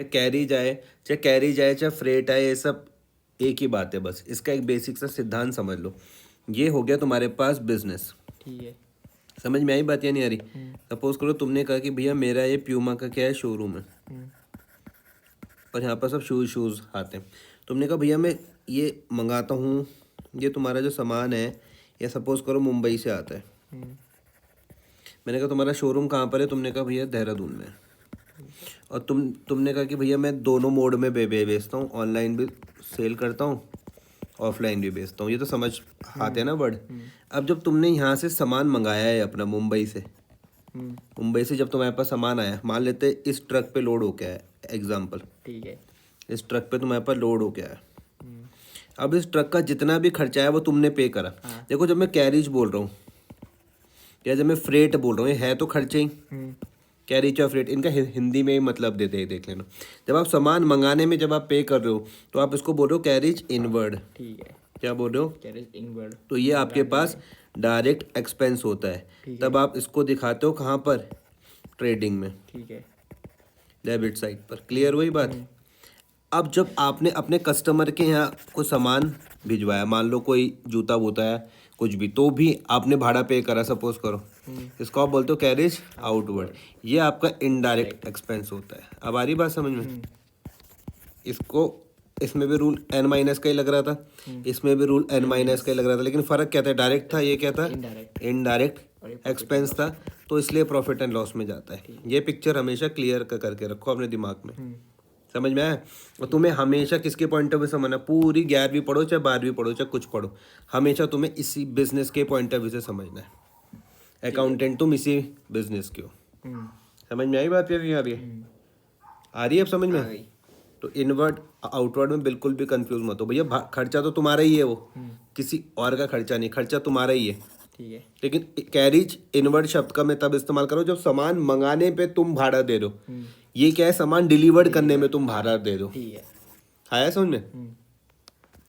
Carry जाए, चाहे carry जाए, चाहे फ्रेट आए, ये सब एक ही बात है। बस इसका एक बेसिक सा सिद्धांत समझ लो। ये हो गया तुम्हारे पास बिजनेस। ठीक है। समझ में आई बात या नहीं आ रही? सपोज करो तुमने कहा कि भैया मेरा ये प्यूमा का क्या है, शोरूम है, और यहाँ पर सब शूज़ आते हैं। तुमने कहा भैया मैं ये मंगाता हूँ, ये तुम्हारा जो सामान है, या सपोज करो मुंबई से आता है। मैंने कहा तुम्हारा शोरूम कहाँ पर है? तुमने कहा भैया देहरादून में है। और तुमने कहा कि भैया मैं दोनों मोड में बेचता हूँ, ऑनलाइन भी सेल करता हूँ, ऑफलाइन भी बेचता हूँ। ये तो समझ आते हैं ना वर्ड। अब जब तुमने यहाँ से सामान मंगाया है अपना मुंबई से, मुंबई से जब तुम्हारे पास सामान आया, मान लेते इस ट्रक पे लोड हो के आया, एग्जाम्पल, ठीक है। इस ट्रक पे तुम्हारे पास लोड हो के आया। अब इस ट्रक का जितना भी खर्चा है वो तुमने पे करा। देखो जब मैं कैरिज बोल रहा हूँ या जब मैं फ्रेट बोल रहा हूँ, ये है तो खर्चे ही। कैरिज और फ्रेट, इनका हिंदी में ही मतलब देते हैं, देख लेना। जब आप सामान मंगाने में जब आप पे कर रहे हो तो आप इसको बोल रहे हो कैरिज इनवर्ड। ठीक है। क्या बोल रहे हो? Carriage inward. तो ये आपके पास डायरेक्ट एक्सपेंस होता है। तब आप इसको दिखाते हो कहाँ पर? ट्रेडिंग में, ठीक है। डेबिट साइड पर। क्लियर हुई बात? अब जब आपने अपने कस्टमर के यहाँ कोई सामान भिजवाया, मान लो कोई जूता वूता है कुछ भी, तो भी आपने भाड़ा पे करा, सपोज करो, इसको आप बोलते हो कैरेज आउटवर्ड। ये आपका इनडायरेक्ट एक्सपेंस होता है। अब आ रही बात समझ में? इसको, इसमें भी रूल n माइनस का ही लग रहा था, इसमें भी रूल n माइनस का ही लग रहा था, लेकिन फ़र्क क्या था? डायरेक्ट था, ये क्या था? इनडायरेक्ट एक्सपेंस था, तो इसलिए प्रॉफिट एंड लॉस में जाता है। ये पिक्चर हमेशा क्लियर करके रखो अपने दिमाग में। समझ में आया? और तुम्हें हमेशा किसके पॉइंट ऑफ व्यू समझना, पूरी 11वीं पढ़ो चाहे 12वीं पढ़ो चाहे कुछ पढ़ो, हमेशा तुम्हें इसी बिजनेस के पॉइंट ऑफ व्यू से समझना है। अकाउंटेंट तुम इसी बिजनेस के हो। समझ में आई बात? या नहीं आ रही है? आ रही है अब समझ में? तो इनवर्ड आउटवर्ड में बिल्कुल भी कंफ्यूज मत हो भैया। खर्चा तो तुम्हारा ही है, वो किसी और का खर्चा नहीं, खर्चा तुम्हारा ही है। ठीक है। लेकिन कैरिज इनवर्ड शब्द का मैं तब इस्तेमाल करो जब सामान मंगाने पे तुम भाड़ा दे दो। ये क्या है? सामान डिलीवर्ड करने में तुम भाड़ा दे दो। ठीक है। आया समझ में?